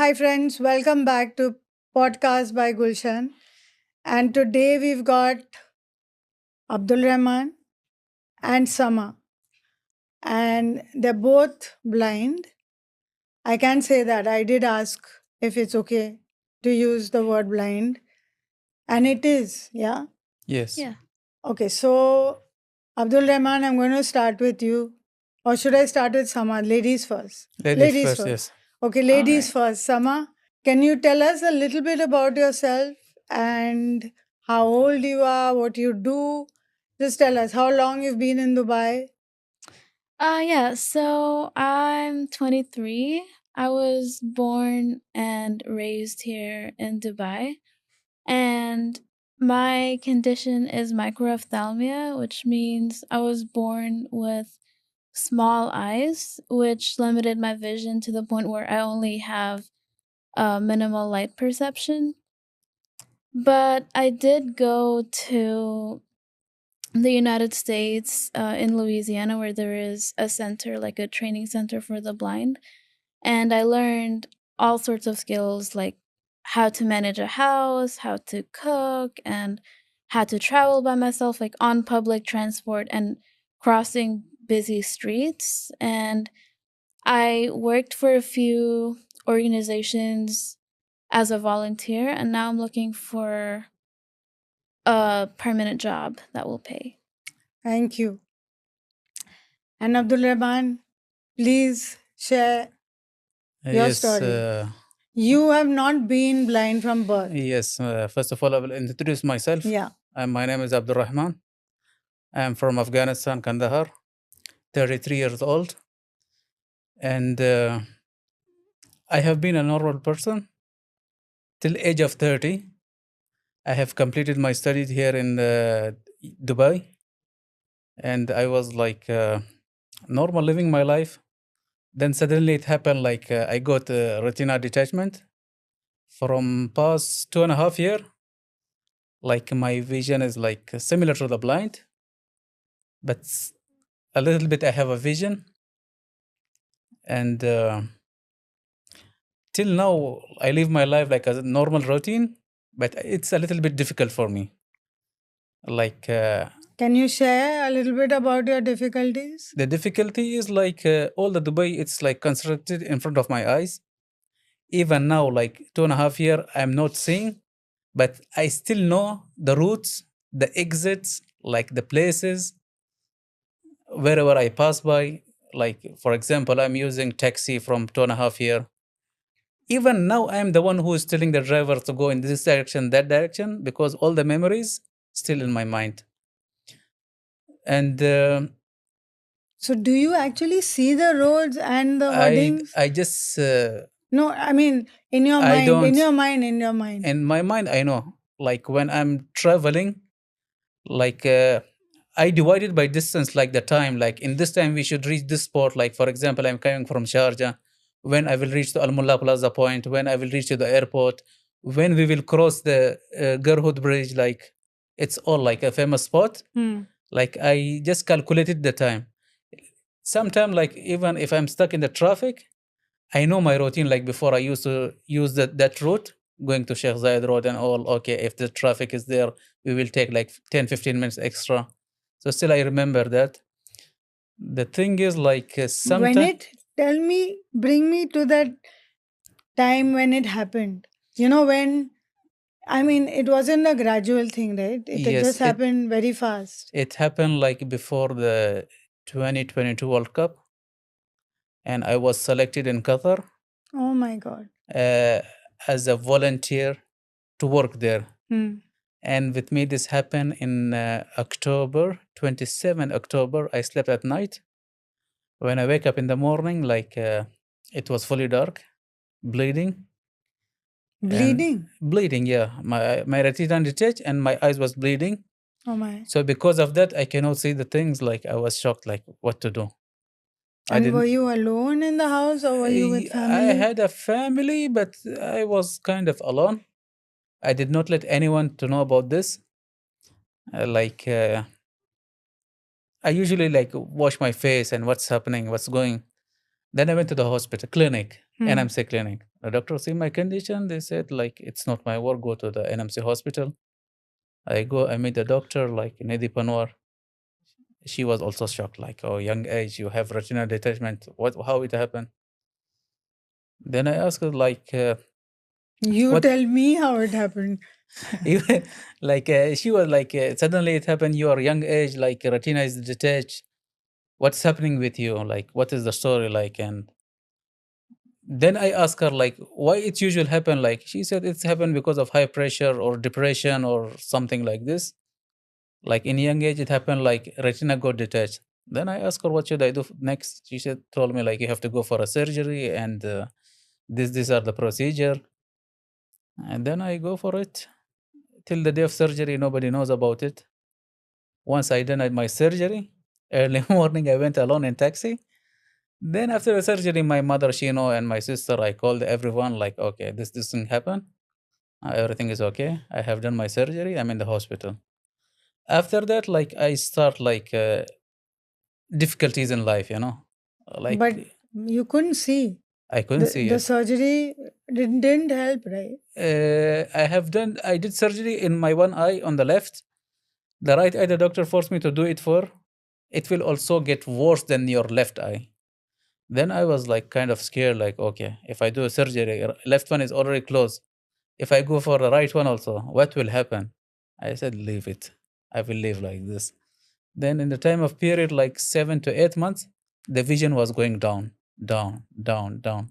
Hi friends, welcome back to podcast by Gulshan. And today we've got Abdul Rahman and Samah, and they're both blind. I can say that I did ask if it's okay to use the word blind, and it is, yeah. Yes. Yeah. Okay, so Abdul Rahman, I'm going to start with you, or should I start with Samah? Ladies first. Ladies first, yes. Okay, ladies All first. Sama, can you tell us a little bit about yourself and how old you are, what you do? Just tell us how long you've been in Dubai. Yeah, so I'm 23. I was born and raised here in Dubai, and my condition is microphthalmia, which means I was born with small eyes, which limited my vision to the point where I only have minimal light perception. But I did go to the United States, in Louisiana, where there is a center, like a training center for the blind. And I learned all sorts of skills like how to manage a house, how to cook, and how to travel by myself, like on public transport and crossing busy streets. And I worked for a few organizations as a volunteer, and now I'm looking for a permanent job that will pay. Thank you. And Abdul Rahman, please share your Yes. story. You have not been blind from birth. Yes. First of all, I will introduce myself. Yeah. My name is Abdul Rahman. I am from Afghanistan, Kandahar, 33 years old. And I have been a normal person till age of 30. I have completed my studies here in Dubai. And I was like normal living my life. Then suddenly it happened like I got retina detachment from past 2.5 years. Like my vision is like similar to the blind, but a little bit I have a vision. And till now I live my life like a normal routine, but it's a little bit difficult for me. Like Can you share a little bit about your difficulties? the difficulty is like all the Dubai, it's like constructed in front of my eyes. Even now, like 2.5 years, I'm not seeing, but I still know the routes, the exits, like the places wherever I pass by. Like for example, I'm using taxi from 2.5 years. Even now, I'm the one who is telling the driver to go in this direction, that direction, because all the memories still in my mind. And So, do you actually see the roads and the hoardings? I just No, I mean, in your I mind, don't. in your mind, in your mind. In my mind, I know. Like when I'm traveling, like I divided by distance, like the time. Like in this time, we should reach this spot. Like for example, I'm coming from Sharjah. When I will reach the Al Mullah Plaza point, when I will reach to the airport, when we will cross the Garhood Bridge, like it's all like a famous spot. Like I just calculated the time. Sometimes, like even if I'm stuck in the traffic, I know my routine. Like before, I used to use that route, going to Sheikh Zayed Road and all. Okay, if the traffic is there, we will take like 10-15 minutes extra. So still, I remember that. The thing is, like When sometimes bring me to that time when it happened. You know, when, I mean, it wasn't a gradual thing, right? It Yes, just happened very fast. it happened like before the 2022 World Cup, and I was selected in Qatar Oh my God. as a volunteer to work there. Hmm. And with me, this happened in October, 27 October. I slept at night. When I wake up in the morning, like it was fully dark, bleeding. Bleeding. Bleeding, yeah. My retina detached and my eyes was bleeding. Oh my. So because of that, I cannot see the things. Like I was shocked, like what to do. And were you alone in the house or were you with family? I had a family, but I was kind of alone. I did not let anyone to know about this. Like I usually like wash my face and what's happening, what's going. Then I went to the hospital clinic, NMC clinic. The doctor see my condition. They said like it's not my work. Go to the NMC hospital. I go. I meet the doctor like Nedi Panwar. She was also shocked. Like, oh, young age, you have retinal detachment. What? How it happened? Then I asked her like, You what? tell me how it happened. Even like she was like, suddenly it happened. Your young age, like retina is detached. What's happening with you? Like, what is the story like? And then I asked her like, why it usually happen? Like she said, it's happened because of high pressure or depression or something like this. Like in young age, it happened like retina got detached. Then I asked her, what should I do next? She said, told me like you have to go for a surgery and these are the procedure. And then I go for it. Till the day of surgery, nobody knows about it. Once I done my surgery, early morning I went alone in taxi. Then after the surgery, my mother, she know, and my sister, I called everyone like, okay, this thing happened. Everything is okay. I have done my surgery. I'm in the hospital. After that, like I start like difficulties in life, But like you couldn't see. I couldn't The see the it. surgery didn't help, right? I did surgery in my one eye on the left. The right eye, the doctor forced me to do it for. It will also get worse than your left eye. Then I was like kind of scared, like, okay, if I do a surgery, left one is already closed. If I go for the right one also, what will happen? I said, leave it. I will live like this. Then in the time of period, like 7 to 8 months, the vision was going down, down, down, down.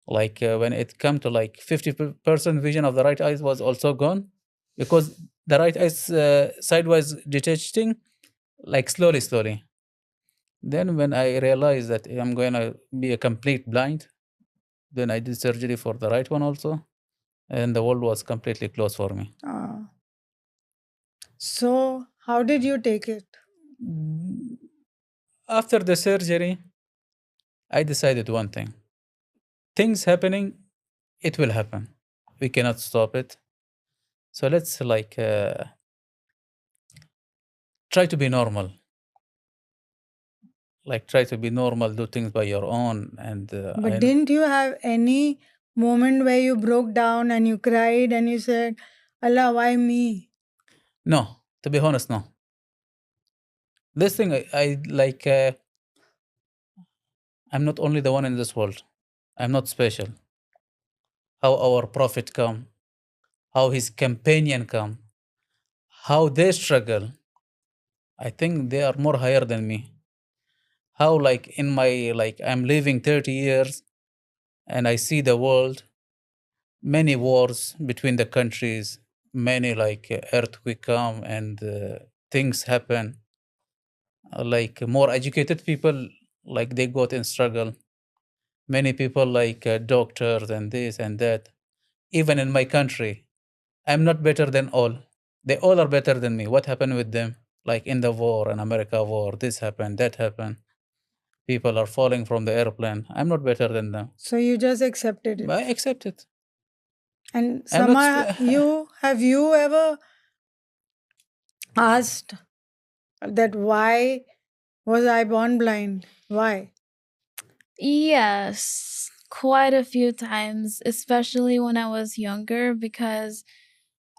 Like when it come to like 50% vision of the right eye was also gone because the right eye's sideways detaching like slowly, slowly. Then when I realized that I'm going to be a complete blind, then I did surgery for the right one also, and the world was completely closed for me. Uh, so how did you take it? Mm, After the surgery, I decided one thing: things happening, it will happen. We cannot stop it. So let's like try to be normal. Like try to be normal, do things by your own, and But didn't you have any moment where you broke down and you cried and you said, Allah, why me? no, to be honest, no. This thing I like. I'm not only the one in this world. I'm not special. How our prophet come, how his companion come, how they struggle. I think they are more higher than me. How like in my like I'm living 30 years and I see the world, many wars between the countries, many like earthquake come and things happen. Like more educated people, like they got in struggle. Many people like doctors and this and that. Even in my country, I'm not better than all. They all are better than me. What happened with them? Like in the war, in America war, this happened, that happened. People are falling from the airplane. I'm not better than them. So you just accepted But I it. accept it. And I'm not. Sama, you have you ever asked that why was I born blind? Why? Yes, quite a few times, especially when I was younger, because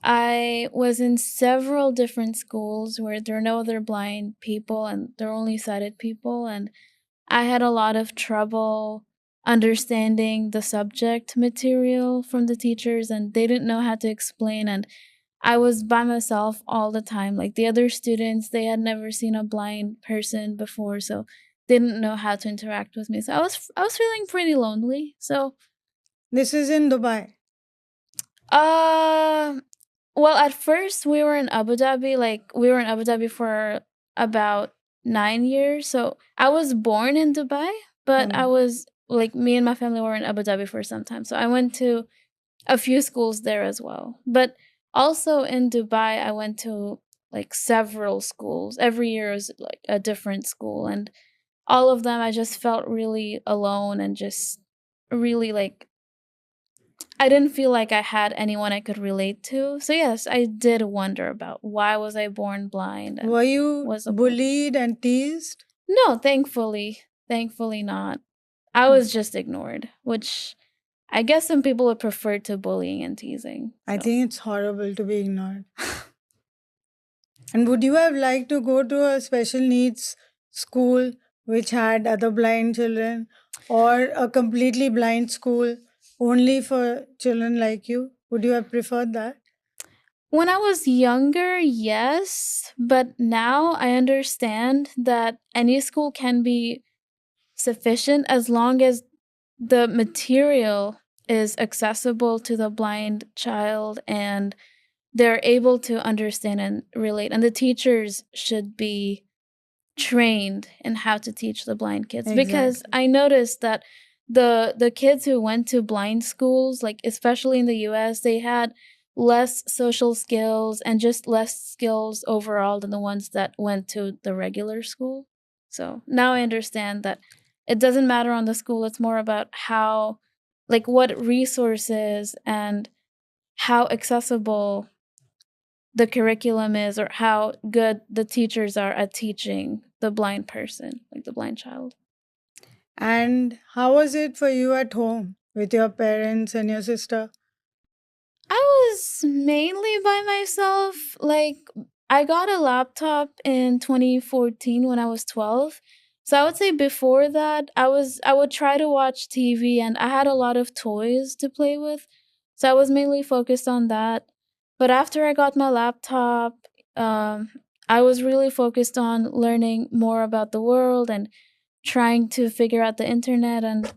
I was in several different schools where there are no other blind people and there are only sighted people. And I had a lot of trouble understanding the subject material from the teachers, and they didn't know how to explain. And I was by myself all the time. Like the other students, they had never seen a blind person before, so they didn't know how to interact with me. So I was feeling pretty lonely. So This is in Dubai. uh well, at first we were in Abu Dhabi. Like we were in Abu Dhabi for about 9 years. So I was born in Dubai, but I Mm. was like me and my family were in Abu Dhabi for some time. So I went to a few schools there as well. But also in Dubai, I went to like several schools. Every year was like a different school, and all of them I just felt really alone and just really like I didn't feel like I had anyone I could relate to. So yes, I did wonder about why was I born blind and Were you what's the point? bullied and teased? No, thankfully not. I was just ignored, which I guess some people would prefer to bullying and teasing. I so. think it's horrible to be ignored. And would you have liked to go to a special needs school which had other blind children, or a completely blind school only for children like you? Would you have preferred that? When I was younger, yes, but now I understand that any school can be sufficient as long as the material is accessible to the blind child and they're able to understand and relate. And the teachers should be trained in how to teach the blind kids, because Exactly. I noticed that the kids who went to blind schools, like especially in the US, they had less social skills and just less skills overall than the ones that went to the regular school. So now I understand that it doesn't matter on the school, it's more about how, like, what resources and how accessible the curriculum is, or how good the teachers are at teaching the blind person, like the blind child. And how was it for you at home with your parents and your sister? I was mainly by myself. Like, I got a laptop in 2014 when I was 12. So I would say before that, I would try to watch TV and I had a lot of toys to play with. So I was mainly focused on that. But after I got my laptop, um, I was really focused on learning more about the world and trying to figure out the internet. And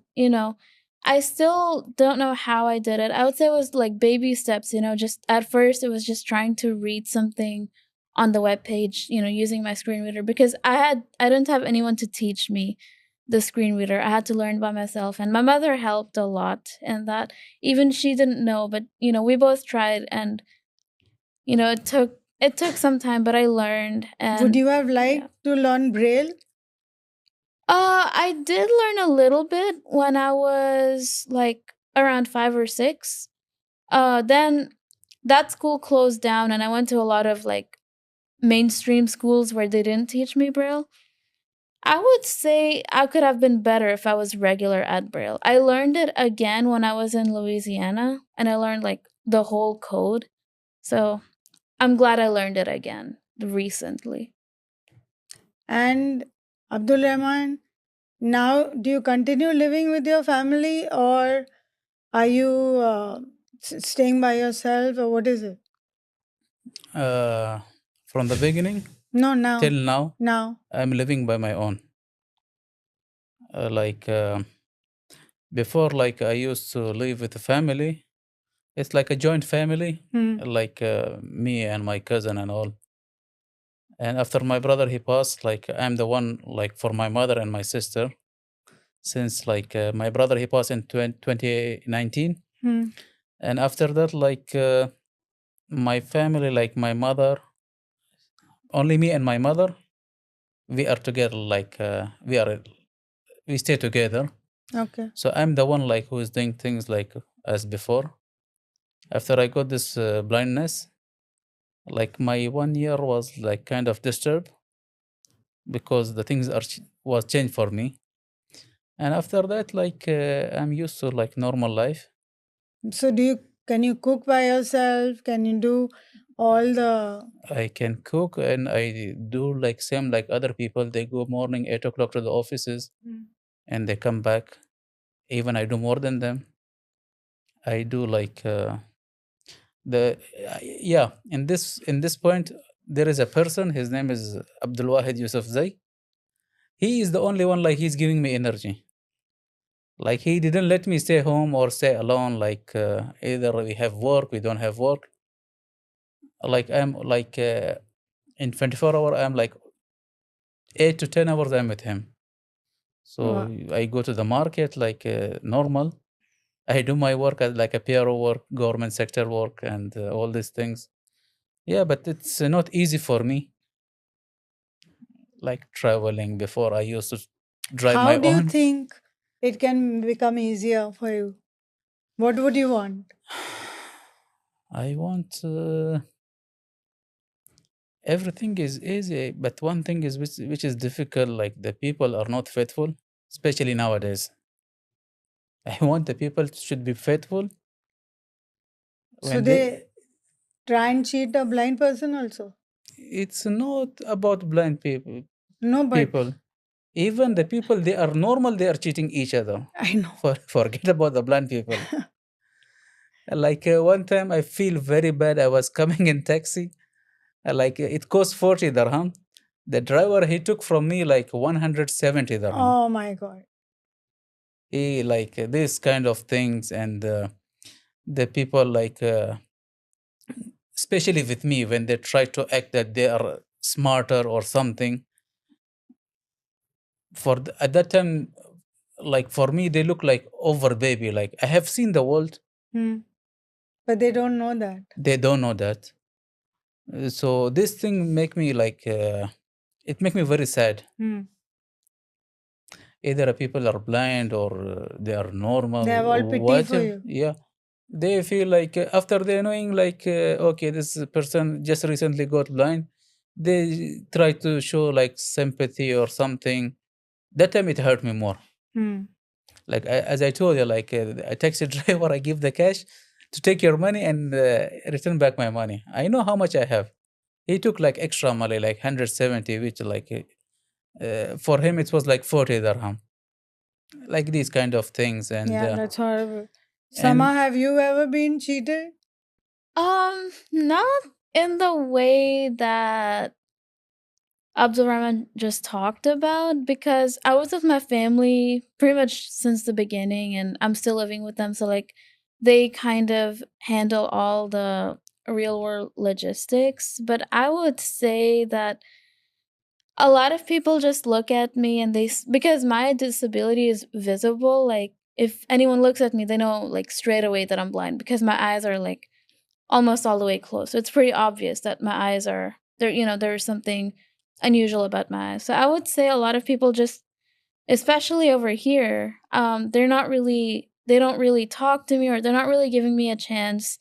I still don't know how I did it. I would say it was like baby steps. Just at first it was just trying to read something on the web page, using my screen reader, because I didn't have anyone to teach me the screen reader. I had to learn by myself, and my mother helped a lot in that. Even she didn't know, but we both tried, and it took some time, but I learned. Would And you have yeah. liked to learn Braille? I did learn a little bit when I was like around 5 or 6. Then that school closed down, and I went to a lot of like mainstream schools where they didn't teach me Braille. I would say I could have been better if I was regular at Braille. I learned it again when I was in Louisiana, and I learned like the whole code. So I'm glad I learned it again recently. And Abdul Rahman, now do you continue living with your family, or are you staying by yourself, or what is it? From the beginning No, now. till now, Now. I'm living by my own. Before, like I used to live with a family. It's like a joint family, like me and my cousin and all. And after my brother he passed, like I'm the one like for my mother and my sister. Since like my brother he passed in 2019, and after that like my family, like my mother, only me and my mother, we are together. Like we stay together. Okay. So I'm the one like who is doing things like as before. After I got this blindness, like my 1 year was like kind of disturbed because the things was changed for me. And after that, like I'm used to like normal life. So can you cook by yourself? Can you do all the I can cook and I do like same like other people. They go morning 8 o'clock to the offices and they come back. Even I do more than them. I do like the yeah. In this point, there is a person. His name is Abdul Wahid Yusuf Zay. He is the only one like he's giving me energy. Like he didn't let me stay home or stay alone. Like either we have work, we don't have work. Like I'm like in 24 hour, I'm like 8 to 10 hours I'm with him. So Wow. I go to the market like normal. I do my work as like a PRO work, government sector work, and all these things. Yeah, but it's not easy for me. Like traveling before, I used to drive How my do you own. think it can become easier for you? What would you want? I want everything is easy, but one thing is which is difficult. Like the people are not faithful, especially nowadays. I want the people should be faithful So when they. they try and cheat a blind person also. It's not about blind people. No, but People, even the people they are normal, they are cheating each other. I know. Forget about the blind people. Like one time, I feel very bad. I was coming in taxi. It cost 40 dirham. The driver he took from me like 170 dirham. Oh my God. He like this kind of things, and the people like especially with me when they try to act that they are smarter or something. At that time, like for me, they look like over baby. Like I have seen the world, Hmm. But they don't know that. they don't know that. So this thing make me like it make me very sad. Hmm. Either people are blind or they are normal, They have all pity for whatever. you. Yeah, they feel like after they knowing like okay, this person just recently got blind, they try to show like sympathy or something. That time it hurt me more. Hmm. Like as I told you, like a taxi driver, I give the cash to take your money and return back my money. I know how much I have. He took like extra money, like 170, which like for him it was like 40 dirham. Like these kind of things, Yeah, that's horrible. and Sama, have you ever been cheated? Not in the way that Abdul Rahman just talked about, because I was with my family pretty much since the beginning and I'm still living with them. So, like, they kind of handle all the real world logistics. But I would say that a lot of people just look at me and because my disability is visible, like, if anyone looks at me, they know, like, straight away that I'm blind because my eyes are, like, almost all the way closed. So it's pretty obvious that my eyes are there. There's something unusual about my eyes. So I would say a lot of people just, especially over here, they don't really talk to me, or they're not really giving me a chance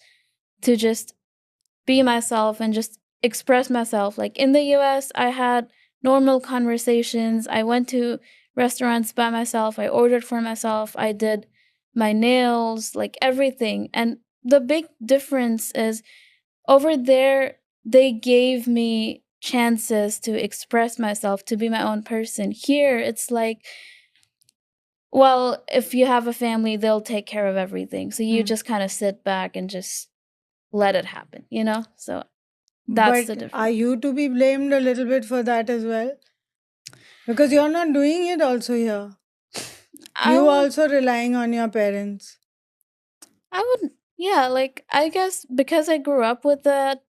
to just be myself and just express myself. Like in the US, I had normal conversations. I went to restaurants by myself. I ordered for myself. I did my nails, like everything. And the big difference is over there, they gave me chances to express myself, to be my own person. Here, it's like, well, if you have a family, they'll take care of everything. So you Hmm. just kind of sit back and just let it happen, you know? So that's the But are difference. you to be blamed a little bit for that as well? Because you're not doing it also here. I You would, also relying on your parents. yeah, like I guess because I grew up with that,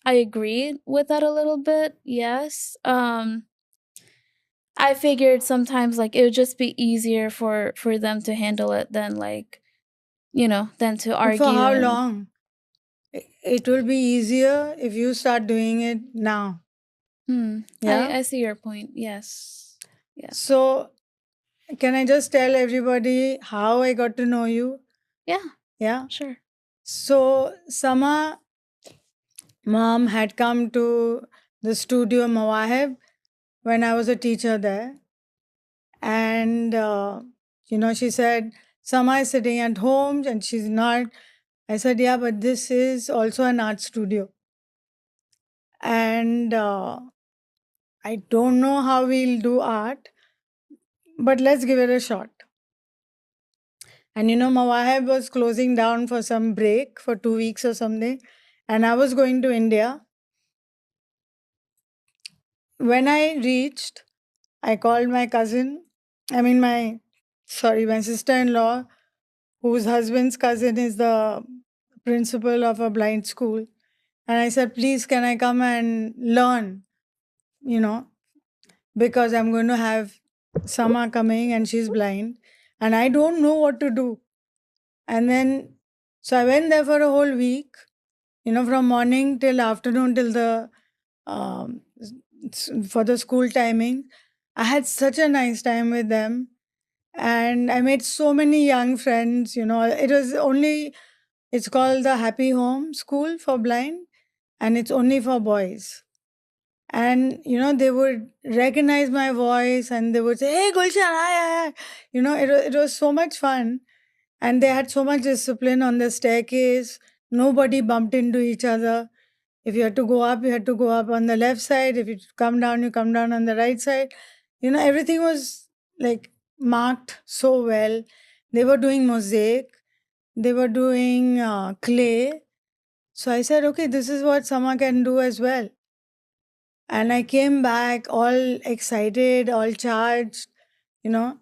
I agreed with that a little bit. Yes. I figured sometimes like it would just be easier for them to handle it than like, than to But for argue how and long? It will be easier if you start doing it now. Yeah. I see your point. Yes. Yeah. So, can I just tell everybody how I got to know you? Yeah, Yeah. sure. So, Sama mom had come to the studio Mawahib when I was a teacher there. And, she said, Sama is sitting at home and she's not. I said, yeah, but this is also an art studio. And I don't know how we'll do art, but let's give it a shot. And Mawahib was closing down for some break for 2 weeks or something. And I was going to India. When I reached, I called my cousin, my sister in law, whose husband's cousin is the principal of a blind school. And I said, please, can I come and learn? You know, because I'm going to have Sama coming and she's blind and I don't know what to do. And then, so I went there for a whole week, from morning till afternoon till um, for the school timing. I had such a nice time with them and I made so many young friends. It's called the Happy Home School for Blind and it's only for boys. And they would recognize my voice and they would say, hey Gulshan, hi, hi, hi. It was so much fun. and they had so much discipline on the staircase. Nobody bumped into each other. If you had to go up, you had to go up on the left side. If you come down, you come down on the right side. Everything was like marked so well. They were doing mosaic, they were doing clay. So I said, okay, this is what Sama can do as well. And I came back all excited, all charged, you know.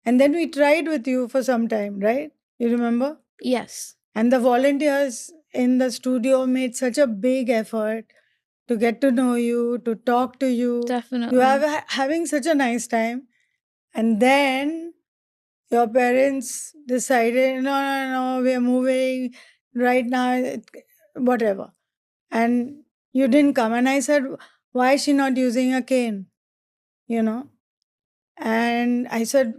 And then we tried with you for some time, right? You remember? Yes, And the volunteers in the studio made such a big effort to get to know you, to talk to you. You are definitely. having such a nice time. And then your parents decided, no, no, no, we are moving right now, whatever. And you didn't come. And I said, why is she not using a cane? You know? And I said,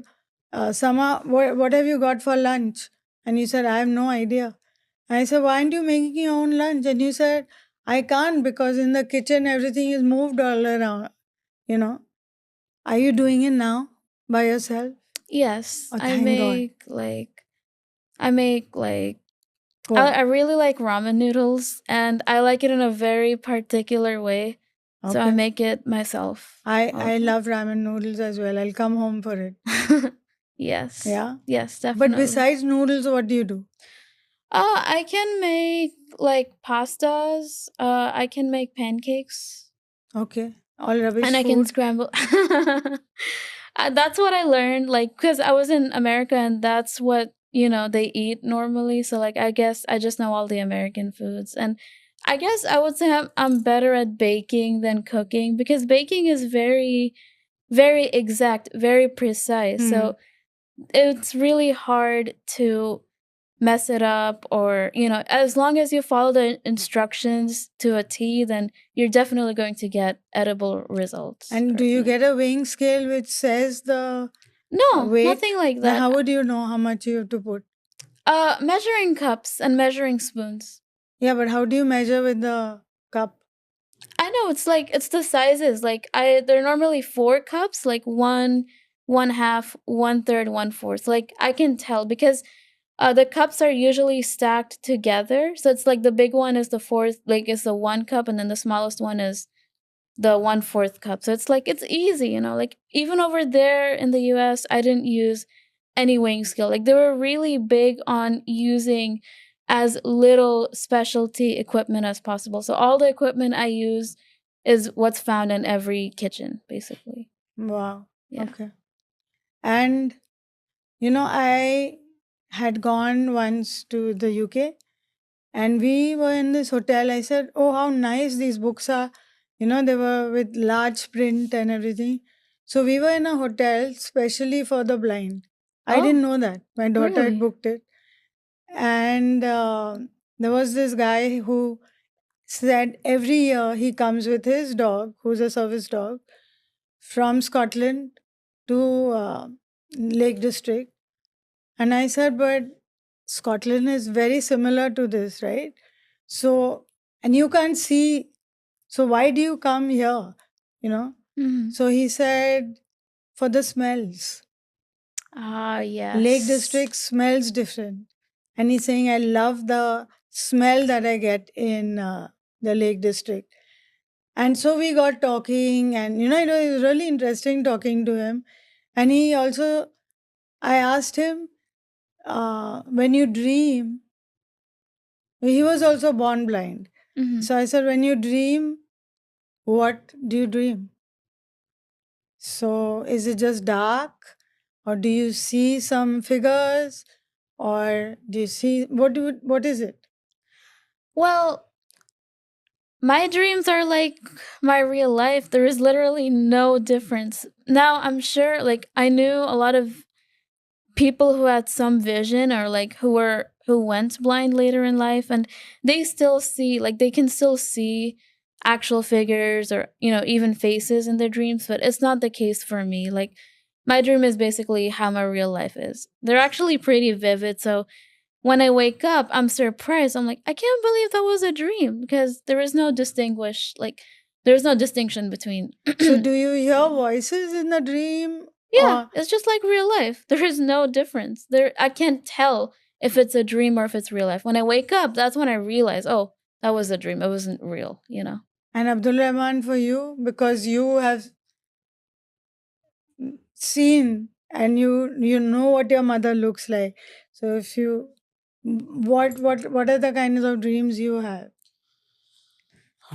Sama, what have you got for lunch? And you said, I have no idea. I said, why aren't you making your own lunch? And you said, I can't because in the kitchen everything is moved all around. You know, are you doing it now by yourself? Yes, Oh, thank God. I make like What? I really like ramen noodles, and I like it in a very particular way. So I Okay. make it myself. I love ramen noodles as well. I'll come home for it. Yes. Yeah. Yes, But definitely. besides noodles, what do you do? I can make like pastas. I can make pancakes, Okay. All rubbish and I can food. scramble. That's what I learned, like, because I was in America, and that's what they eat normally. So, like, I guess I just know all the American foods, and I guess I would say I'm better at baking than cooking because baking is very, very exact, very precise. Hmm. So it's really hard to mess it up, or as long as you follow the instructions to a T, then you're definitely going to get edible results. And do you get a weighing scale which says the No, weight? nothing like Then that. how would you know how much you have to put? Measuring cups and measuring spoons. Yeah, but how do you measure with the cup? I know, it's the sizes. Like they're normally 4 cups, like one half, 1/3, 1/4. Like I can tell because the cups are usually stacked together. So it's like the big one is the fourth, like it's the 1 cup, and then the smallest one is the 1/4 cup. So it's like it's easy, like even over there in the US, I didn't use any weighing scale. Like they were really big on using as little specialty equipment as possible. So all the equipment I use is what's found in every kitchen, basically. Wow. Yeah. Okay. And I had gone once to the UK and we were in this hotel. I said, oh, how nice these books are. They were with large print and everything. So we were in a hotel specially for the blind. I didn't know that. My daughter had Really? booked it. And there was this guy who said every year he comes with his dog, who's a service dog, from Scotland to Lake District. And I said, but Scotland is very similar to this, right? So, and you can't see. So, why do you come here? Mhm. So he said, for the smells. Yes. Lake District smells different. And he's saying, I love the smell that I get in the Lake District. And so we got talking, and it was really interesting talking to him. And I asked him, when you dream, he was also born blind. Mhm. So I said, when you dream, what do you dream? So is it just dark, or do you see some figures, or do you see what is it? Well, my dreams are like my real life. There is literally no difference. Now, I'm sure, like, I knew a lot of people who had some vision, or like who went blind later in life, and they still see, like, they can still see actual figures, or even faces in their dreams, but it's not the case for me. Like, my dream is basically how my real life is. They're actually pretty vivid, so when I wake up, I'm surprised. I'm like, I can't believe that was a dream, because there's no distinction between. So do you hear voices in the dream, Yeah, or it's just like real life. There is no difference. I can't tell if it's a dream or if it's real life. When I wake up, that's when I realize, oh, that was a dream. It wasn't real, you know. And Abdul Rahman, for you, because you have seen and you know what your mother looks like. So if you what are the kinds of dreams you have?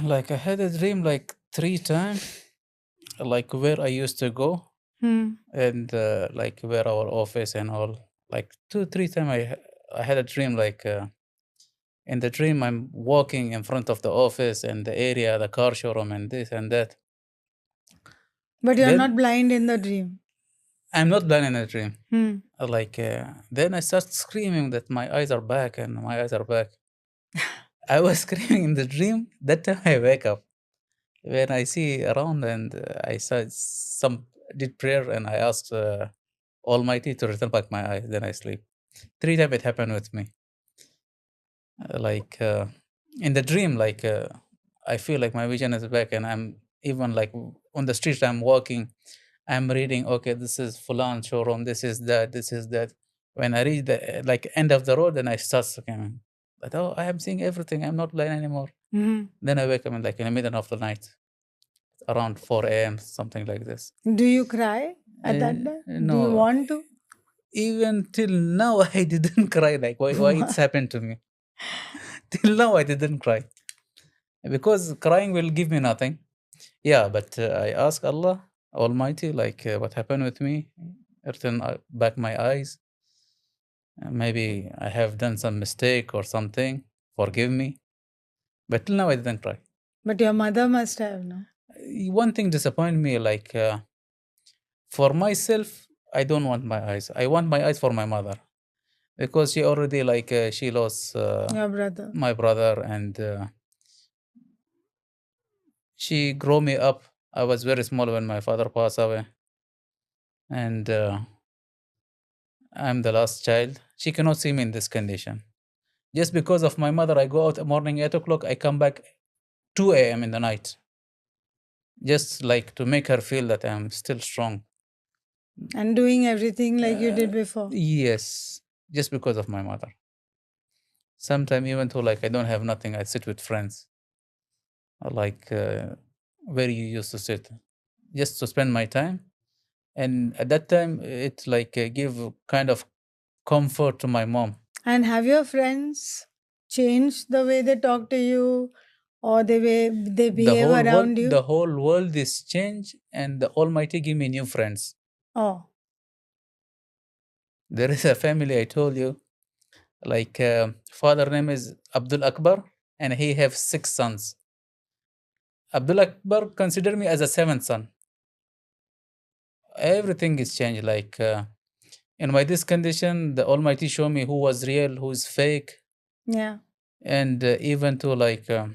Like I had a dream like 3 times, like where I used to go Hmm. and like where our office and all. Like 2 3 times I had a dream like in the dream I'm walking in front of the office and the area, the car showroom and this and that. But you're Then not blind in the dream. I'm not blind in a dream. Hmm. Like then I start screaming that my eyes are back and my eyes are back. I was screaming in the dream. That time I wake up. When I see around and I saw some did prayer and I asked Almighty to return back my eyes. Then I sleep. 3 times it happened with me. Like in the dream, like I feel like my vision is back and I'm even like on the street I'm walking. I'm reading. Okay, this is Fulan showroom. This is that. This is that. When I reach the like end of the road, then I start screaming. But oh, I am seeing everything. I'm not blind anymore. Mhm. Then I wake up in like in the middle of the night, around 4 a.m., something like this. Do you cry at that time? Do you No, want to? even till now I didn't cry. Like why it's happened to me? Till now I didn't cry because crying will give me nothing. Yeah, but I ask Allah Almighty, like what happened with me, return back my eyes. Maybe I have done some mistake or something. Forgive me. But till now I didn't cry. But your mother must have, no? One thing disappointed me, like for myself, I don't want my eyes. I want my eyes for my mother because she already like she lost Your brother. my brother and she grew me up. I was very small when my father passed away, and I'm the last child. She cannot see me in this condition. Just because of my mother, I go out morning 8 o'clock. I come back 2 a.m. in the night, just like to make her feel that I'm still strong. And doing everything like you did before. Yes, just because of my mother. Sometimes even though like I don't have nothing, I sit with friends, like where you used to sit, just to spend my time. And at that time, it like give kind of comfort to my mom. And have your friends changed the way they talk to you or the way they behave around you? The whole world is changed, and the Almighty give me new friends. Oh, There is a family I told you, like father name is Abdul Akbar, and he have 6 sons. Abdul Akbar consider me as a seventh son. Everything is changed. Like in my this condition, the Almighty show me who was real, who is fake, yeah. and even to like mm,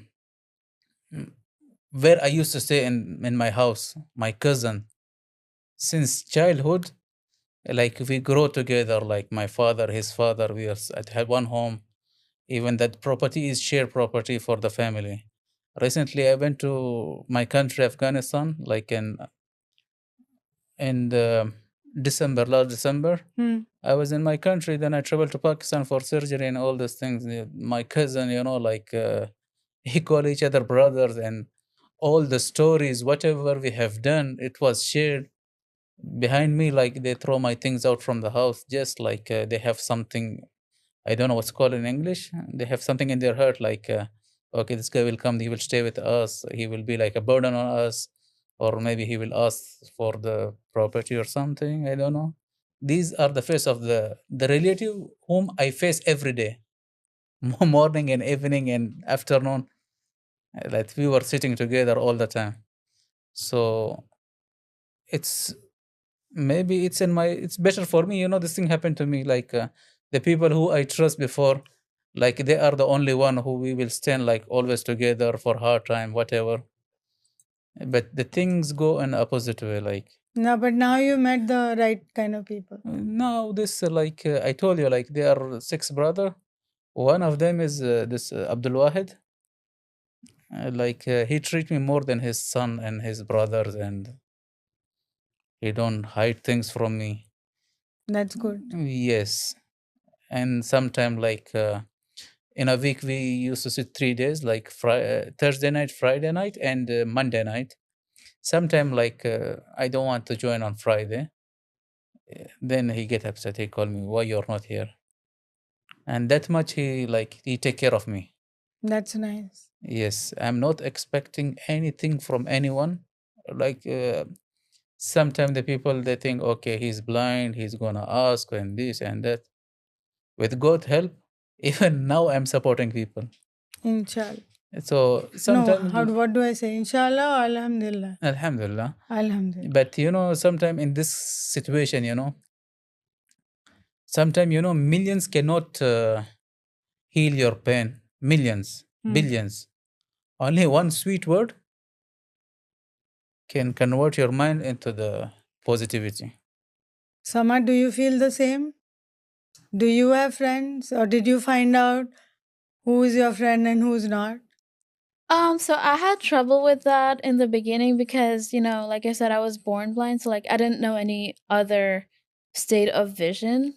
where I used to stay in my house, my cousin since childhood. Like we grow together. Like my father, his father, we are at one home. Even that property is shared property for the family. Recently, I went to my country, Afghanistan, like in the December, last December. Hmm. I was in my country, then I traveled to Pakistan for surgery and all those things. My cousin, like he call each other brothers, and all the stories, whatever we have done, it was shared behind me. Like they throw my things out from the house, just like they have something. I don't know what's called in English. They have something in their heart, like okay, this guy will come, he will stay with us, he will be like a burden on us, or maybe he will ask for the property or something. I don't know. These are the face of the relative whom I face every day, morning and evening and afternoon. That we were sitting together all the time. So it's maybe it's in my it's better for me. This thing happened to me. Like the people who I trust before, like they are the only one who we will stand like always together for hard time, whatever. But the things go in opposite way. Like No, but now you met the right kind of people. now this like I told you, like there are 6 brother. One of them is this Abdul Wahid. Like he treat me more than his son and his brothers, and he don't hide things from me. That's good. Yes, and sometime like in a week we used to sit 3 days, like Thursday night, Friday night, and Monday night. Sometime like I don't want to join on Friday. Then he get upset. He call me, why you're not here? And that much he take care of me. That's nice. Yes, I'm not expecting anything from anyone. Like sometimes the people they think, okay, he's blind, he's gonna ask and this and that. With God help, even now I'm supporting people. Inshallah. So No, sometimes, what do I say? Inshallah or Alhamdulillah? Alhamdulillah. Alhamdulillah. But sometimes in this situation, sometimes millions cannot heal your pain. Millions, billions. Only one sweet word can convert your mind into the positivity. Sama, do you feel the same? Do you have friends or did you find out who is your friend and who's not? So I had trouble with that in the beginning because, like I said, I was born blind, so like I didn't know any other state of vision.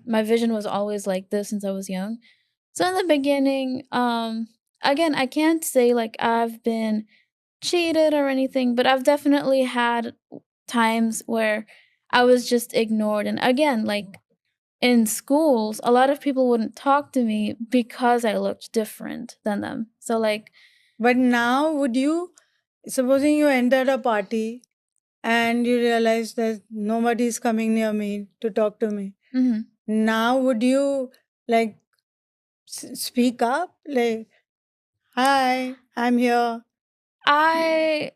My vision was always like this since I was young. So in the beginning, again, I can't say like I've been cheated or anything, but I've definitely had times where I was just ignored. And again, like in schools, a lot of people wouldn't talk to me because I looked different than them. So like, But now, would you, supposing you entered a party and you realize that nobody is coming near me to talk to me, mhm. now would you like speak up? Like, hi, I'm here. I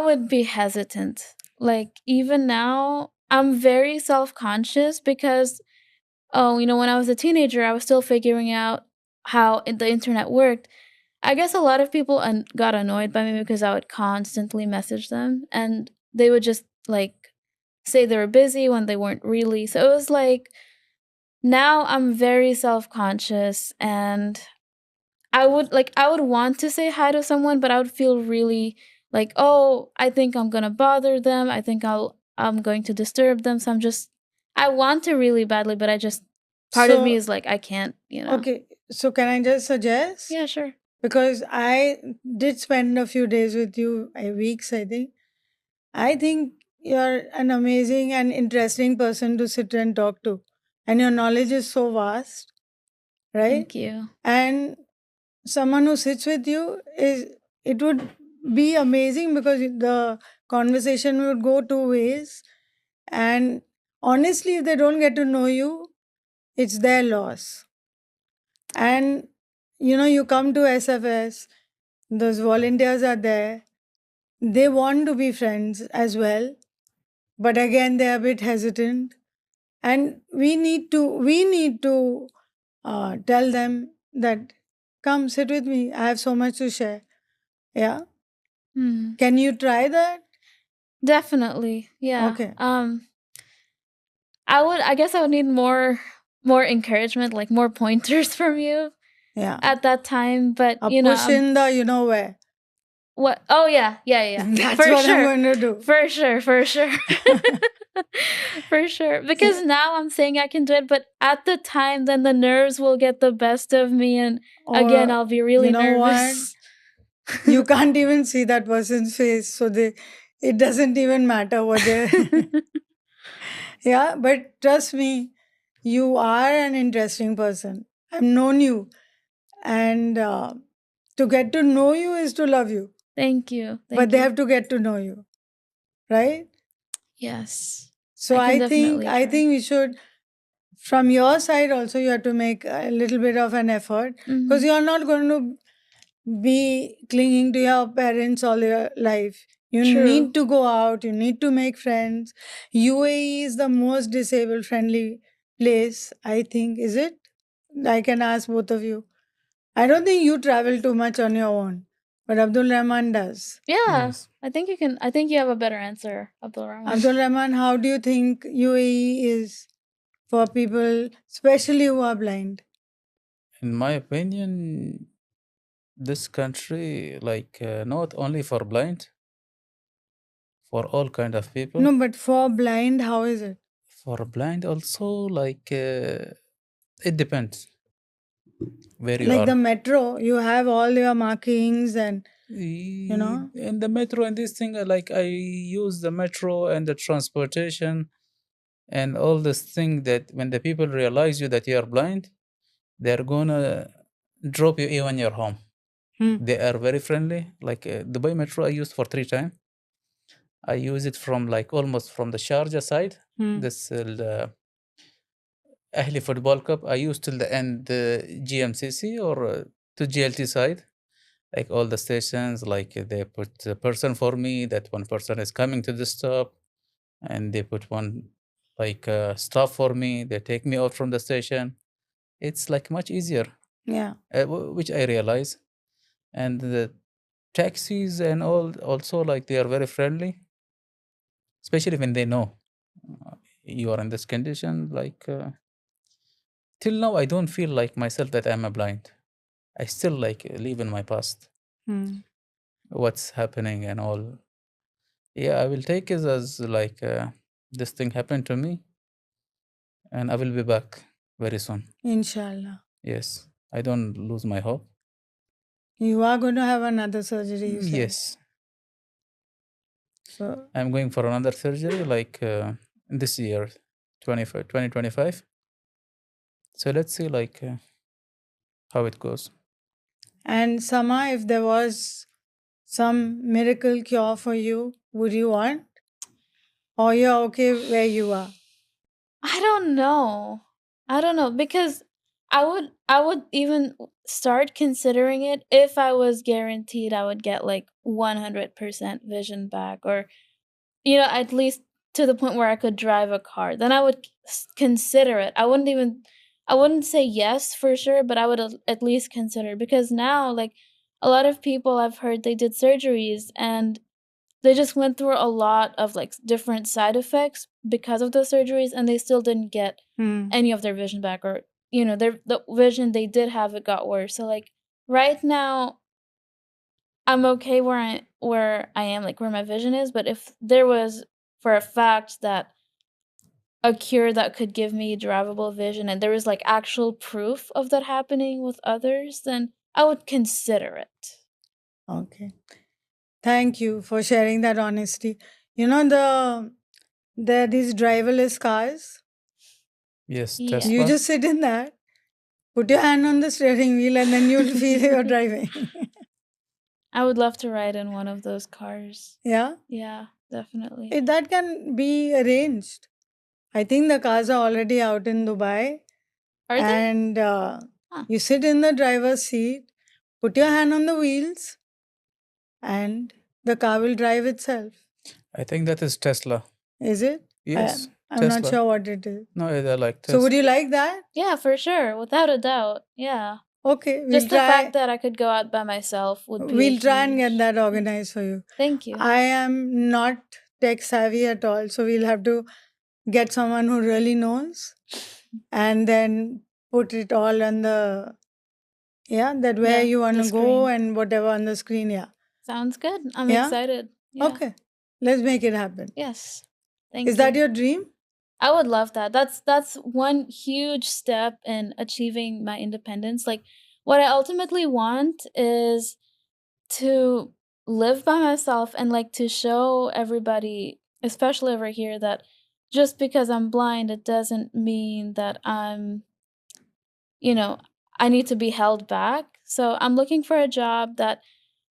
would be hesitant. Like even now, I'm very self-conscious because when I was a teenager, I was still figuring out how the internet worked. I guess a lot of people got annoyed by me because I would constantly message them and they would just like say they were busy when they weren't really. So it was like now I'm very self-conscious and I would want to say hi to someone, but I would feel really like, "Oh, I think I'm going to bother them. I think I'm going to disturb them." So I want to really badly, but I just part of me So, is like I can't. okay, so can I just suggest? Yeah, sure. Because I did spend a few days with you, weeks, I think. I think you're an amazing and interesting person to sit and talk to. And your knowledge is so vast, right? Thank you. And someone who sits with you it would be amazing because the conversation would go two ways. And honestly, if they don't get to know you, it's their loss. And you come to SFS, those volunteers are there, they want to be friends as well, but again they're a bit hesitant, and we need to tell them that come sit with me, I have so much to share. Yeah, can you try that? Definitely. Yeah. Okay. I guess I would need more encouragement, like more pointers from you Yeah, at that time, but a push in the where. what? Oh yeah. That's For what sure. I'm going to do. For sure. For sure. Because now I'm saying I can do it, but at the time then the nerves will get the best of me and again Or I'll be really you know what, nervous. you can't even see that person's face, so it doesn't even matter what they yeah, but trust me, you are an interesting person. I've known you, and to get to know you is to love you. Thank you. But they You. have to get to know you, right? Yes. So I can I think definitely I try. think we should, from your side also, you have to make a little bit of an effort, because Mhm. you're not going to be clinging to your parents all your life. You True. need to go out, you need to make friends. UAE is the most disabled friendly place, I think, is it? I can ask both of you. I don't think you travel too much on your own, but Abdul Rahman does. Yeah. Yes. I think you have a better answer, Abdul Rahman. Abdul Rahman, how do you think UAE is for people, especially who are blind? In my opinion, this country, like not only for blind, for all kind of people. No, but for blind, how is it? For blind also, like It depends where you Like are. the metro, you have all your markings and you know. In the metro and this thing, like I use the metro and the transportation and all this thing that when the people realize you that you are blind, they're gonna drop you even your home. Hmm. They are very friendly. Like Dubai Metro, I used for 3 times. I use it from like almost from the Sharjah side. Hmm. This the Ahli Football Cup. I used till the end GMCC or to GLT side. Like all the stations, like they put a person for me. That one person is coming to the stop, and they put one like staff for me. They take me out from the station. It's like much easier, Yeah. which I realize. And the taxis and all also like they are very friendly, especially when they know you are in this condition. Like till now, I don't feel like myself that I'm a blind. I still like live in my past, Hmm. what's happening and all. Yeah, I will take it as like this thing happened to me, and I will be back very soon. Inshallah. Yes, I don't lose my hope. You are going to have another surgery, you said. Yes, So, I'm going for another surgery like this year, 2025. So let's see like how it goes. and Sama, if there was some miracle cure for you, would you want? Or you're okay where you are? I don't know. I don't know because I would even start considering it if I was guaranteed I would get like 100% vision back, or at least to the point where I could drive a car. Then I would consider it. I wouldn't say yes for sure, but I would at least consider, because now like a lot of people I've heard they did surgeries and they just went through a lot of like different side effects because of those surgeries, and they still didn't get Hmm. any of their vision back, or the vision they did have, it got worse. So like right now I'm okay where I am, like where my vision is, but if there was for a fact that a cure that could give me drivable vision and there was like actual proof of that happening with others, then I would consider it. Okay. Thank you for sharing that honesty. You know, there are these driverless cars. Yes, Yeah. You Tesla. just sit in that, put your hand on the steering wheel, and then you'll feel you're driving. I would love to ride in one of those cars. Yeah. Yeah, definitely. That can be arranged. I think the cars are already out in Dubai. Are they? And Huh. you sit in the driver's seat, put your hand on the wheels, and the car will drive itself. I think that is Tesla. Is it? Yes, I'm not Tesla. sure what it is. No, I like So, would Tesla. you like that? Yeah, for sure, without a doubt. Yeah. Okay, Just the fact that I could go out by myself would be We'll try and get huge. that organized for you. Thank you. I am not tech savvy at all, so we'll have to get someone who really knows and then put it all on the that where Yeah, you want the to go screen. and whatever on the screen. Yeah. Sounds good. I'm Yeah? excited. Yeah. Okay. Let's make it happen. Yes. Thank Is that you. your dream? I would love that. That's one huge step in achieving my independence. Like what I ultimately want is to live by myself and like to show everybody, especially over here, that just because I'm blind, it doesn't mean that you know, I need to be held back. So I'm looking for a job that,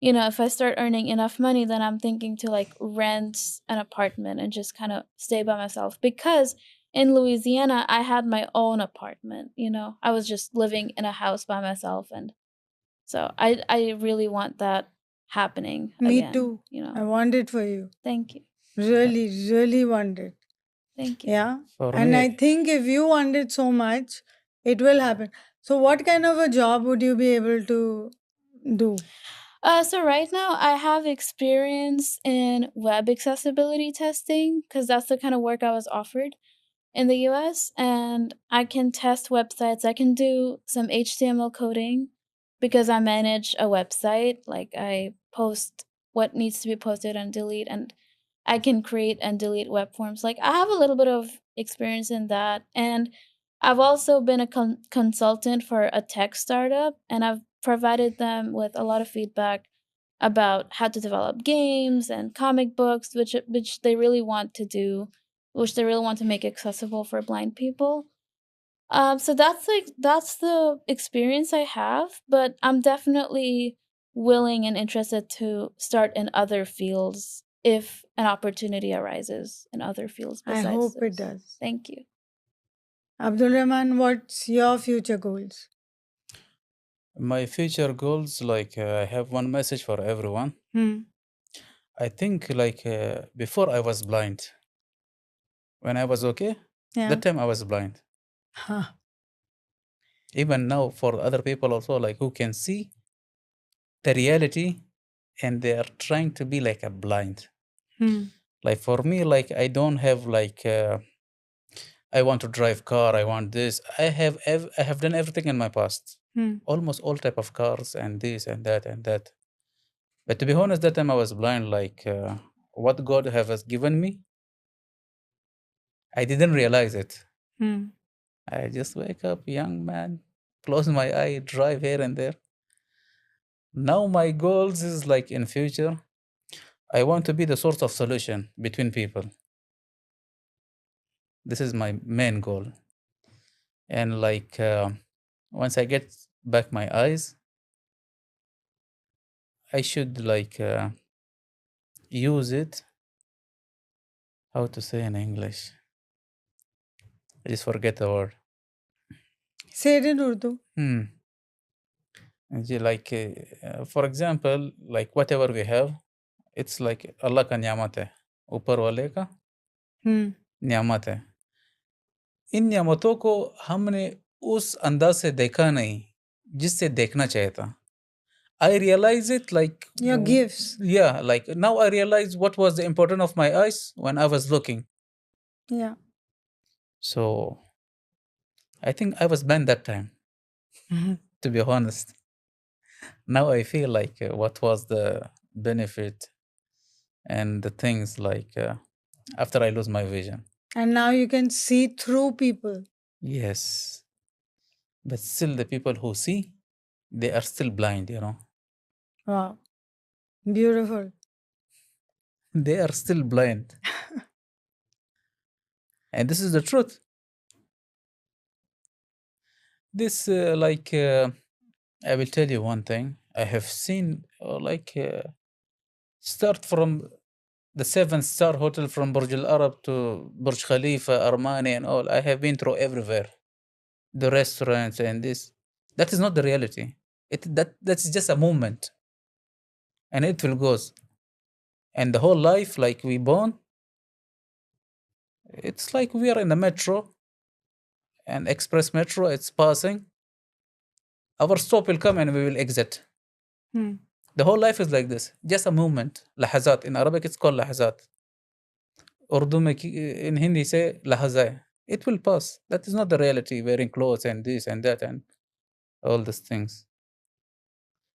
if I start earning enough money, then I'm thinking to like rent an apartment and just kind of stay by myself. Because in Louisiana, I had my own apartment, I was just living in a house by myself. And so I really want that happening Me again, too. I want it for you. Thank you. Really, really want it. Thank you. Yeah. For And me, I think if you want it so much, it will happen. So, what kind of a job would you be able to do? So right now I have experience in web accessibility testing, because that's the kind of work I was offered in the US, and I can test websites. I can do some HTML coding because I manage a website. Like I post what needs to be posted and delete, and I can create and delete web forms. Like I have a little bit of experience in that, and I've also been a consultant for a tech startup, and I've provided them with a lot of feedback about how to develop games and comic books, which they really want to do, which they really want to make accessible for blind people. So that's the experience I have, but I'm definitely willing and interested to start in other fields if an opportunity arises in other fields I besides hope it this. does. Thank you. Abdul Rahman, what's your future goals? My future goals, like I have one message for everyone. Hmm. I think like before I was blind. When I was okay, Yeah. that time I was blind. Huh. Even now, for other people also, like who can see the reality, and they are trying to be like a blind. Hmm. Like for me, like I don't have like I want to drive car. I want this. I have done everything in my past. Hmm. Almost all type of cars and this and that and that. But to be honest, that time I was blind. Like what God has given me, I didn't realize it. Hmm. I just wake up, young man, close my eye, drive here and there. Now my goals is like in future, I want to be the source of solution between people. This is my main goal. And like once I get back my eyes, I should like use it. How to say in English? I just forget the word. Say it in Urdu. Like for example, like whatever we have, it's like Allah ka niyamat hai. ऊपर वाले का Hmm. नियामत है. इन नियामतों को हमने उस अंदाज से देखा नहीं जिससे देखना चाहिए था. I realize it like Your gifts. yeah, like now I realize what was the importance of my eyes when I was looking. Yeah. So I think I was banned that time, Mhm. to be honest. Now I feel like what was the benefit and the things like after I lose my vision. And now you can see through people. Yes, but still the people who see, they are still blind, you know. Wow. Beautiful. They are still blind. And this is the truth. This like I will tell you one thing. I have seen like start from the 7-star hotel from Burj Al Arab to Burj Khalifa, Armani, and all. I have been through everywhere. The restaurants and this. That is not the reality. That's just a moment, and it will goes. And the whole life, like we born, it's like we are in the metro, and express metro. It's passing. Our stop will come, and we will exit. Hmm. The whole life is like this. Just a moment. لحظات. In Arabic, it's called لحظات. Urdu में in Hindi say لحظة. It will pass. That is not the reality. Wearing clothes and this and that and all these things.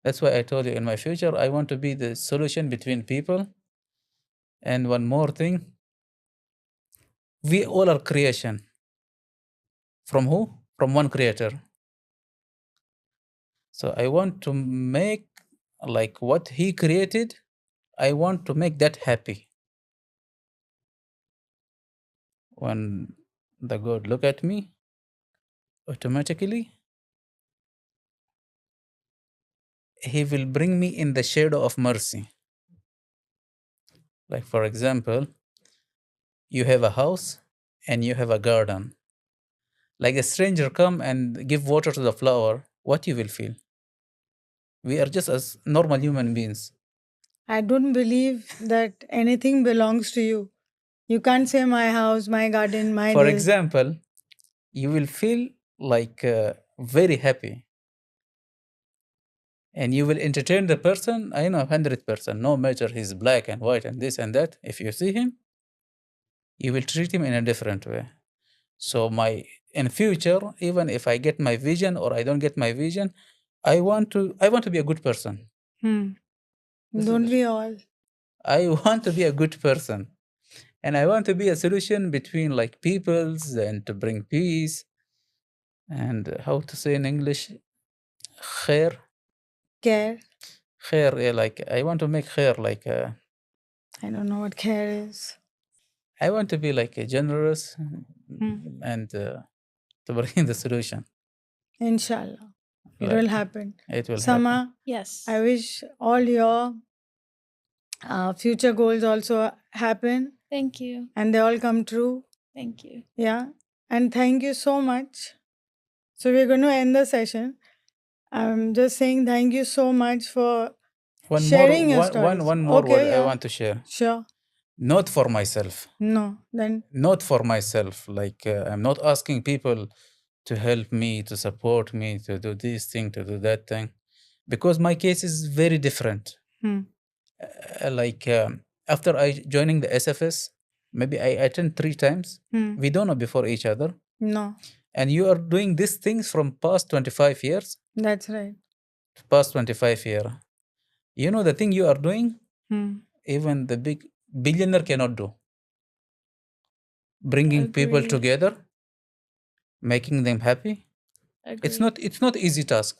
That's why I told you in my future, I want to be the solution between people. And one more thing, we all are creation. From who? From one creator. So I want to make like what he created, I want to make that happy. When the God look at me, automatically he will bring me in the shadow of mercy. Like for example, you have a house and you have a garden. Like a stranger come and give water to the flower, what you will feel? We are just as normal human beings. I don't believe that anything belongs to you. You can't say my house, my garden, my For this. example, you will feel like very happy and you will entertain the person. I know 100%, no matter he's black and white and this and that. If you see him, you will treat him in a different way. So my in future, even if I get my vision or I don't get my vision, I want to be a good person. Hmm. Don't we all? I want to be a good person. And I want to be a solution between like peoples and to bring peace. And how to say in English, khair, Care. khair. Yeah, like I want to make khair. Like I don't know what care is. I want to be like a generous Hmm. and to bring the solution. Inshallah. It will Like happen. it will happen. Sama, Yes. I wish all your future goals also happen Thank you. and they all come true. Thank you. Yeah. And thank you so much. So we're going to end the session. I'm just saying thank you so much for sharing your stories. One more word Okay, I yeah. want to share. Sure. Not for myself. No, then Not for myself. Like I'm not asking people to help me, to support me, to do this thing, to do that thing, because my case is very different. hmm. Like after I joining the SFS, maybe I attend 3 times. Hmm. We don't know before each other, No, and you are doing these things from past 25 years. that's right. Past 25 year, you know the thing you are doing. Hmm. Even the big billionaire cannot do. Bringing people Agree. together, making them happy. Agree. It's not easy task.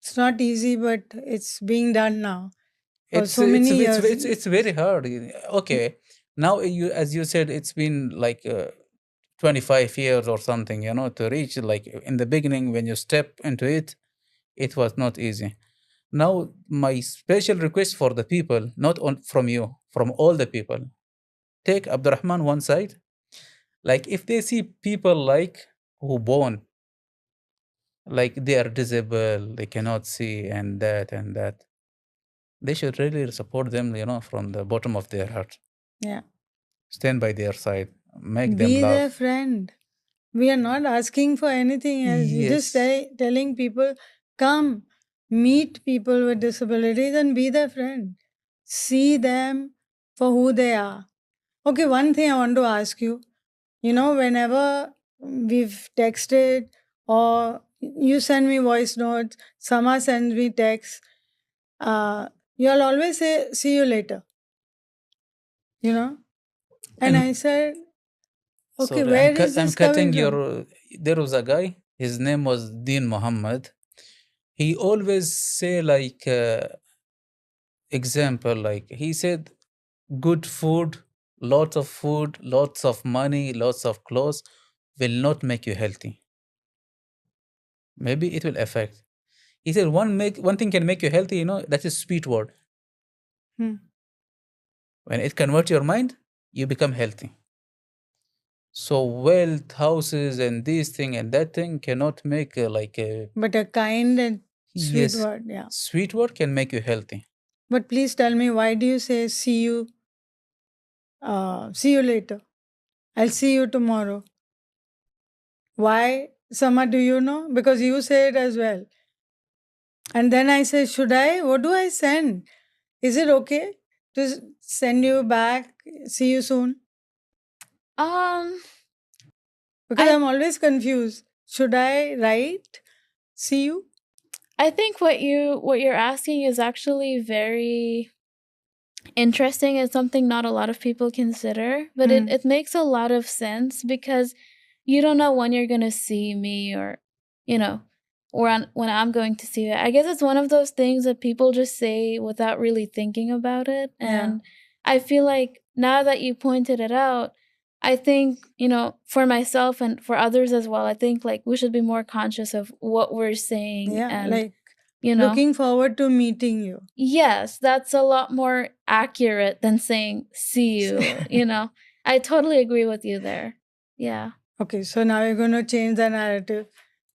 It's not easy, but it's being done now for It's so it's many it's years. it's very hard. Okay, now you, as you said, it's been like 25 years or something, to reach. Like in the beginning when you step into it, it was not easy. Now my special request for the people, not on from you, from all the people, take Abdurrahman one side. Like if they see people like who born like they are disabled, they cannot see, and that, they should really support them, from the bottom of their heart. Yeah. Stand by their side, make them Be their laugh. friend. We are not asking for anything else. We're just Yes. telling people, come, meet people with disabilities and be their friend. See them for who they are. Okay, one thing I want to ask you. Whenever we've texted or you send me voice notes, Sama sends me texts, you'll always say, see you later, you know? And I And said, okay, sorry, where is I'm this coming cutting from? your. There was a guy. His name was Dean Muhammad. He always say like example, like he said, good food, lots of money, lots of clothes will not make you healthy. Maybe it will affect. He said one thing can make you healthy. That is sweet word. Hmm. When it converts your mind, you become healthy. So wealth, houses, and this thing and that thing cannot make like a. But a kind and sweet Yes, word, yeah. sweet word can make you healthy. But please tell me, why do you say see you later? I'll see you tomorrow. Why? Sama, do you know? Because you say it as well. And then I say, should I? What do I send? Is it okay to send you back? See you soon? Um, Because I I'm always confused. Should I write? See you? I think what you're asking is actually very interesting. It's something not a lot of people consider, but Hmm. it makes a lot of sense because you don't know when you're gonna see me or you know when I'm going to see it. I guess it's one of those things that people just say without really thinking about it. Yeah. And I feel like now that you pointed it out, I think, for myself and for others as well, I think like we should be more conscious of what we're saying Yeah. and Like you know looking forward to meeting you. yes, that's a lot more accurate than saying see you. I totally agree with you there. Yeah. Okay. So now we're going to change the narrative.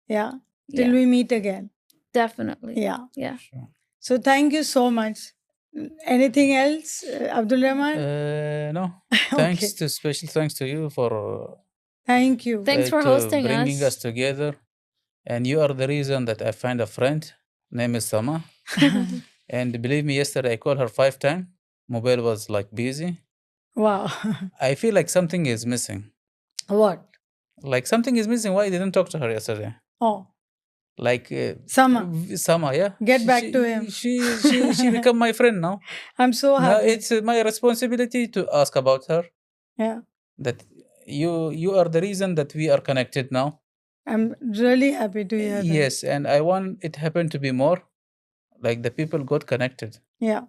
Yeah. Till Yeah. we meet again. Definitely. Yeah. Yeah. Sure. So thank you so much. Anything else, Abdul Rahman? No. Okay. Special thanks to you for Thank you. Thanks for to hosting bringing us us. together, and you are the reason that I find a friend. Name is Sama, and believe me, yesterday I called her 5 times. Mobile was like busy. Wow. I feel like something is missing. What? Like something is missing. Why I didn't talk to her yesterday? Oh, Like Sama. Sama, yeah. Get back to him. She become my friend now. I'm so Now happy. it's my responsibility to ask about her. Yeah. That you are the reason that we are connected now. I'm really happy to hear that. Yes, and I want it happened to be more. Like the people got connected, Yeah.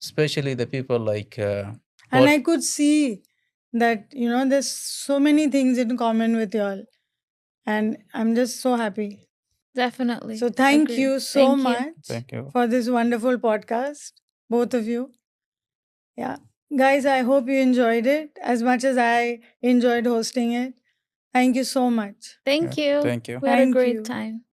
especially the people like. And what- I could see that, there's so many things in common with y'all. And I'm just so happy. Definitely. So thank Agree. you so Thank you. much Thank you. for this wonderful podcast, both of you. Yeah. Guys, I hope you enjoyed it as much as I enjoyed hosting it. Thank you so much. Thank Yeah, you. thank you. We had a Thank great you. time.